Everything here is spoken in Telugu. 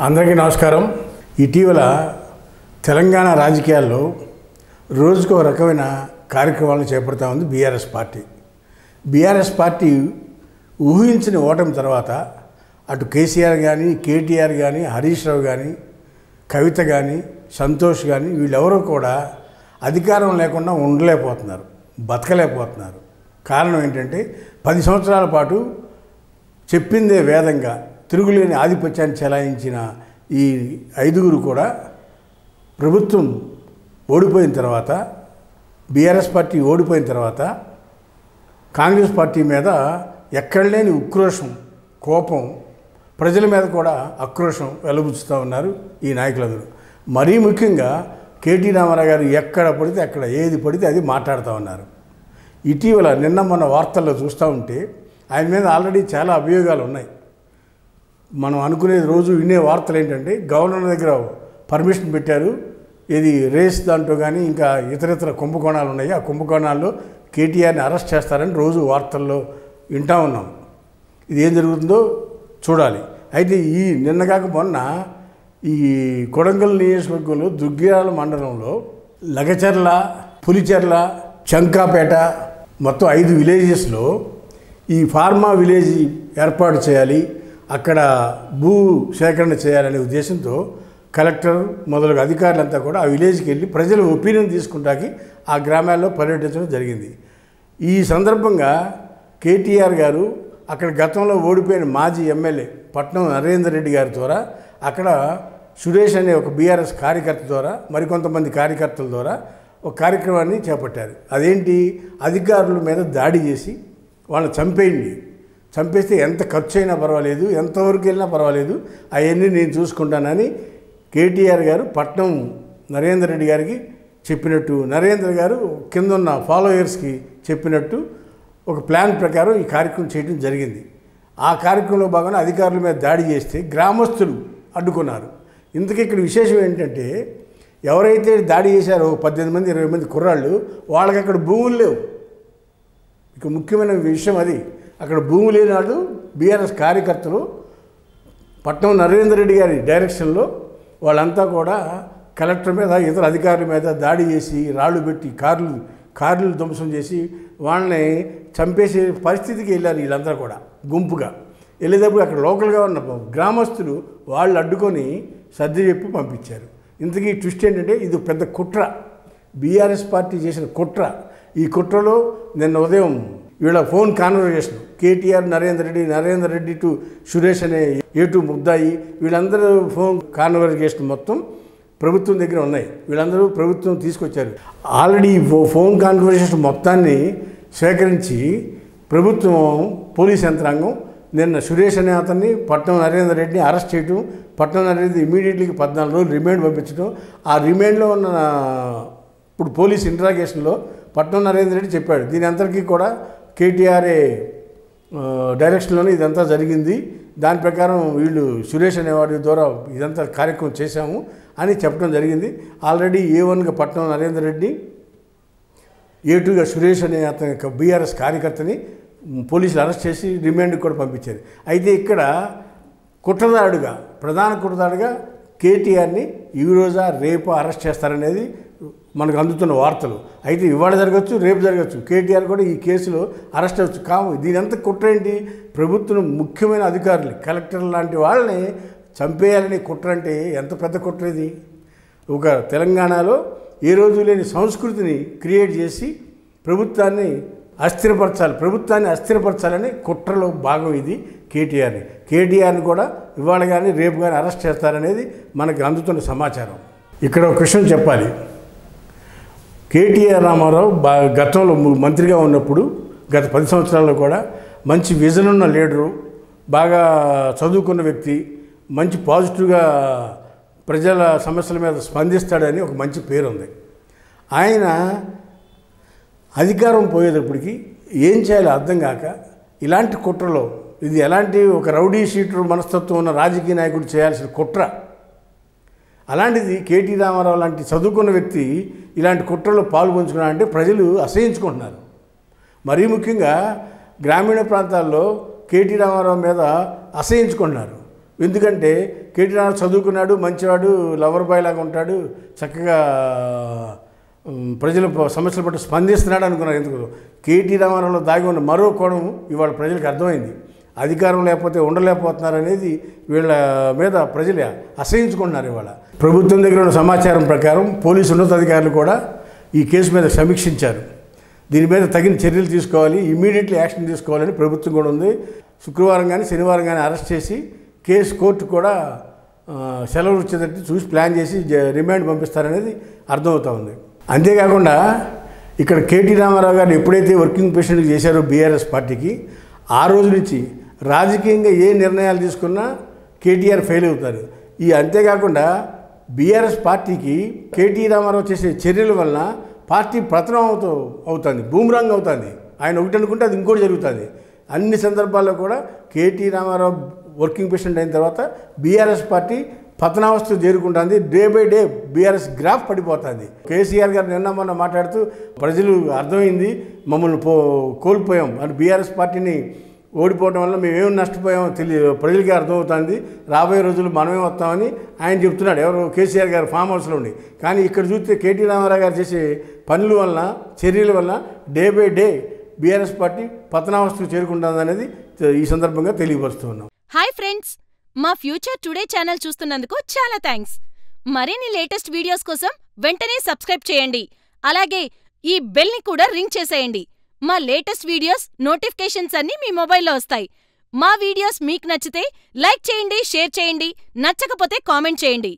అందరికీ నమస్కారం. ఇటీవల తెలంగాణ రాజకీయాల్లో రోజుకో రకమైన కార్యక్రమాలను చేపడతా ఉంది బీఆర్ఎస్ పార్టీ ఊహించిన ఓటమి తర్వాత అటు కేసీఆర్ కానీ, కేటీఆర్ కానీ, హరీష్ రావు కానీ, కవిత కానీ, సంతోష్ కానీ వీళ్ళెవరూ కూడా అధికారం లేకుండా ఉండలేకపోతున్నారు, బతకలేకపోతున్నారు. కారణం ఏంటంటే 10 సంవత్సరాల పాటు చెప్పిందే వేదంగా తిరుగులేని ఆధిపత్యాన్ని చెలాయించిన ఈ 5గురు కూడా ప్రభుత్వం ఓడిపోయిన తర్వాత, బీఆర్ఎస్ పార్టీ ఓడిపోయిన తర్వాత కాంగ్రెస్ పార్టీ మీద ఎక్కడలేని ఉక్రోషం, కోపం, ప్రజల మీద కూడా ఆక్రోషం వెలుబుచ్చుతూ ఉన్నారు ఈ నాయకులందరూ. మరీ ముఖ్యంగా కేటీ రామారావు గారు ఎక్కడ పడితే అక్కడ ఏది పడితే అది మాట్లాడుతూ ఉన్నారు. ఇటీవల నిన్న మొన్న వార్తల్లో చూస్తూ ఉంటే ఆయన మీద ఆల్రెడీ చాలా అభియోగాలు ఉన్నాయి. మనం అనుకునేది రోజు వినే వార్తలు ఏంటంటే గవర్నర్ దగ్గర పర్మిషన్ పెట్టారు, ఇది రేస్ దాంట్లో కానీ ఇంకా ఇతరితర కుంభకోణాలు ఉన్నాయి, ఆ కుంభకోణాల్లో కేటీఆర్ని అరెస్ట్ చేస్తారని రోజు వార్తల్లో వింటూ ఉన్నాం. ఇది ఏం జరుగుతుందో చూడాలి. అయితే ఈ నిన్నగాక మొన్న ఈ కొడంగల్ నియోజకవర్గంలో దుగ్గిరాల మండలంలో లగచర్ల, పులిచెర్ల, చంకాపేట మొత్తం 5 విలేజెస్లో ఈ ఫార్మా విలేజ్ ఏర్పాటు చేయాలి, అక్కడ భూ సేకరణ చేయాలనే ఉద్దేశంతో కలెక్టర్ మొదలగు అధికారులంతా కూడా ఆ విలేజ్కి వెళ్ళి ప్రజల ఒపీనియన్ తీసుకుంటాకి ఆ గ్రామాల్లో పర్యటించడం జరిగింది. ఈ సందర్భంగా కేటీఆర్ గారు అక్కడ గతంలో ఓడిపోయిన మాజీ ఎమ్మెల్యే పట్నం నరేందర్ రెడ్డి గారి ద్వారా, అక్కడ సురేష్ అనే ఒక బీఆర్ఎస్ కార్యకర్త ద్వారా, మరికొంతమంది కార్యకర్తల ద్వారా ఒక కార్యక్రమాన్ని చేపట్టారు. అదేంటి, అధికారుల మీద దాడి చేసి వాళ్ళని చంపేస్తే ఎంత ఖర్చు అయినా పర్వాలేదు, ఎంతవరకు వెళ్ళినా పర్వాలేదు, అవన్నీ నేను చూసుకుంటానని కేటీఆర్ గారు పట్నం నరేందర్ రెడ్డి గారికి చెప్పినట్టు, నరేంద్ర గారు కింద ఉన్న ఫాలోయర్స్కి చెప్పినట్టు ఒక ప్లాన్ ప్రకారం ఈ కార్యక్రమం చేయడం జరిగింది. ఆ కార్యక్రమంలో భాగంగా అధికారుల మీద దాడి చేస్తే గ్రామస్తులు అడ్డుకున్నారు. ఇంతకీ ఇక్కడ విశేషం ఏంటంటే ఎవరైతే దాడి చేశారో 18 మంది 20 మంది కుర్రాళ్ళు, వాళ్ళకి అక్కడ భూములు లేవు. ఇక ముఖ్యమైన విషయం అది, అక్కడ భూమి లేని వాళ్ళు బీఆర్ఎస్ కార్యకర్తలు పట్నం నరేందర్ రెడ్డి గారి డైరెక్షన్లో వాళ్ళంతా కూడా కలెక్టర్ మీద, ఇతర అధికారుల మీద దాడి చేసి రాళ్ళు పెట్టి కార్లు ధ్వంసం చేసి వాళ్ళని చంపేసే పరిస్థితికి వెళ్ళారు. వీళ్ళంతా కూడా గుంపుగా వెళ్ళేటప్పుడు అక్కడ లోకల్గా ఉన్న గ్రామస్తులు వాళ్ళు అడ్డుకొని సర్ది చెప్పి పంపించారు. ఇంతకీ ట్విస్ట్ ఏంటంటే ఇది పెద్ద కుట్ర, బీఆర్ఎస్ పార్టీ చేసిన కుట్ర. ఈ కుట్రలో నిన్న ఉదయం వీళ్ళ phone conversation, KTR, Narender Reddy to Suresh అనే ఏటు ముద్దాయి, వీళ్ళందరూ ఫోన్ కాన్వర్జేషన్ మొత్తం ప్రభుత్వం దగ్గర ఉన్నాయి. వీళ్ళందరూ ప్రభుత్వం తీసుకొచ్చారు. ఆల్రెడీ ఫోన్ కాన్వర్జేషన్ మొత్తాన్ని సేకరించి ప్రభుత్వం పోలీస్ యంత్రాంగం నిన్న సురేష్ అనే అతన్ని, పట్నం నరేందర్ రెడ్డిని అరెస్ట్ చేయడం, పట్నం నరేందర్ ఇమీడియట్లీ 14 రోజులు రిమాండ్ పంపించడం. ఆ రిమాండ్లో ఉన్న ఇప్పుడు పోలీస్ ఇంట్రాగేషన్లో పట్నం నరేందర్ రెడ్డి చెప్పాడు, దీని అంతటికీ కూడా కేటీఆర్ఏ డైరెక్షన్లోనే ఇదంతా జరిగింది, దాని ప్రకారం వీళ్ళు సురేష్ అనేవాడి ద్వారా ఇదంతా కార్యక్రమం చేశాము అని చెప్పడం జరిగింది. ఆల్రెడీ A1గా పట్నం నరేందర్ రెడ్డి, A2గా సురేష్ అనే అతని బీఆర్ఎస్ కార్యకర్తని పోలీసులు అరెస్ట్ చేసి రిమాండ్కి కూడా పంపించారు. అయితే ఇక్కడ ప్రధాన కుట్రదారుగా కేటీఆర్ని ఈరోజు రేపు అరెస్ట్ చేస్తారనేది మనకు అందుతున్న వార్తలు. అయితే ఇవాళ జరగచ్చు, రేపు జరగచ్చు, కేటీఆర్ కూడా ఈ కేసులో అరెస్ట్ అవ్వచ్చు. దీని అంత కుట్ర ఏంటి, ప్రభుత్వం ముఖ్యమైన అధికారులు, కలెక్టర్ లాంటి వాళ్ళని చంపేయాలని కుట్ర అంటే ఎంత పెద్ద కుట్ర ఇది. ఒక తెలంగాణలో ఏ రోజు లేని సంస్కృతిని క్రియేట్ చేసి ప్రభుత్వాన్ని అస్థిరపరచాలని కుట్రలో భాగం ఇది కేటీఆర్ని కూడా ఇవాళ కానీ రేపు కానీ అరెస్ట్ చేస్తారనేది మనకు అందుతున్న సమాచారం. ఇక్కడ ఒక విషయం చెప్పాలి, కేటీఆర్ రామారావు గతంలో మంత్రిగా ఉన్నప్పుడు గత 10 సంవత్సరాల్లో కూడా మంచి విజన్ ఉన్న లీడరు, బాగా చదువుకున్న వ్యక్తి, మంచి పాజిటివ్గా ప్రజల సమస్యల మీద స్పందిస్తాడని ఒక మంచి పేరు ఉంది. ఆయన అధికారం పోయేటప్పటికి ఏం చేయాలో అర్థం కాక ఇలాంటి కుట్రలో, ఇది ఎలాంటి ఒక రౌడీ షీటర్ మనస్తత్వం ఉన్న రాజకీయ నాయకుడు చేయాల్సిన కుట్ర, అలాంటిది కేటీ రామారావు లాంటి చదువుకున్న వ్యక్తి ఇలాంటి కుట్రలో పాల్పంచుకున్నారంటే ప్రజలు అసహించుకుంటున్నారు. మరీ ముఖ్యంగా గ్రామీణ ప్రాంతాల్లో కేటీ రామారావు మీద అసహించుకుంటున్నారు. ఎందుకంటే కేటీ రామారావు చదువుకున్నాడు, మంచివాడు, లవర్ బాయ్ లాగా ఉంటాడు, చక్కగా ప్రజల సమస్యల పట్ల స్పందిస్తున్నాడు అనుకున్నారు. ఎందుకు కేటీ రామారావులో దాగి ఉన్న మరో కోణం ఇవాళ ప్రజలకు అర్థమైంది. అధికారం లేకపోతే ఉండలేకపోతున్నారు అనేది వీళ్ళ మీద ప్రజలు అసహించుకుంటున్నారు. ఇవాళ ప్రభుత్వం దగ్గర ఉన్న సమాచారం ప్రకారం పోలీసు ఉన్నతాధికారులు కూడా ఈ కేసు మీద సమీక్షించారు. దీని మీద తగిన చర్యలు తీసుకోవాలి, ఇమీడియట్లీ యాక్షన్ తీసుకోవాలని ప్రభుత్వం కూడా ఉంది. శుక్రవారం కానీ శనివారం కానీ అరెస్ట్ చేసి కేసు కోర్టు కూడా సెలవులు వచ్చేటట్టు చూసి ప్లాన్ చేసి రిమాండ్ పంపిస్తారనేది అర్థమవుతూ ఉంది. అంతేకాకుండా ఇక్కడ కేటీ రామారావు గారిని ఎప్పుడైతే వర్కింగ్ ప్రెసిడెంట్ చేశారో బీఆర్ఎస్ పార్టీకి, ఆ రోజు నుంచి రాజకీయంగా ఏ నిర్ణయాలు తీసుకున్నా కేటీఆర్ ఫెయిల్ అవుతారు. అంతేకాకుండా బీఆర్ఎస్ పార్టీకి కేటీ రామారావు చేసే చర్యల వలన పార్టీ పతనం అవుతుంది, బూమరాంగ్ అవుతుంది. ఆయన ఒకటి అనుకుంటే అది ఇంకోటి జరుగుతుంది. అన్ని సందర్భాల్లో కూడా కేటీ రామారావు వర్కింగ్ ప్రెసిడెంట్ అయిన తర్వాత బీఆర్ఎస్ పార్టీ పతనావస్థ చేరుకుంటుంది. Day by day BRS graph పడిపోతుంది. కేసీఆర్ గారు నిన్న మొన్న మాట్లాడుతూ ప్రజలు అర్థమైంది, మమ్మల్ని కోల్పోయాం అని, బీఆర్ఎస్ పార్టీని ఓడిపోవడం వల్ల మేమేమి నష్టపోయామో ప్రజలకి అర్థమవుతుంది, రాబోయే రోజులు మనమే వస్తామని ఆయన చెప్తున్నాడు. ఎవరు? కేసీఆర్ గారు ఫామ్ హౌస్లో ఉండి. కానీ ఇక్కడ చూస్తే కేటీ రామారావు గారు చేసే పనుల వలన, చర్యల వలన day by day BRS party పతనావస్థకు చేరుకుంటుంది అనేది ఈ సందర్భంగా తెలియపరుస్తూ ఉన్నాం. హాయ్ ఫ్రెండ్స్, మా ఫ్యూచర్ టుడే ఛానల్ చూస్తున్నందుకు చాలా థ్యాంక్స్. మరిన్ని లేటెస్ట్ వీడియోస్ కోసం వెంటనే సబ్స్క్రైబ్ చేయండి. అలాగే ఈ బెల్ ని కూడా రింగ్ చేసేయండి. మా లేటెస్ట్ వీడియోస్ నోటిఫికేషన్స్ అన్నీ మీ మొబైల్లో వస్తాయి. మా వీడియోస్ మీకు నచ్చితే లైక్ చేయండి, షేర్ చేయండి, నచ్చకపోతే కామెంట్ చేయండి.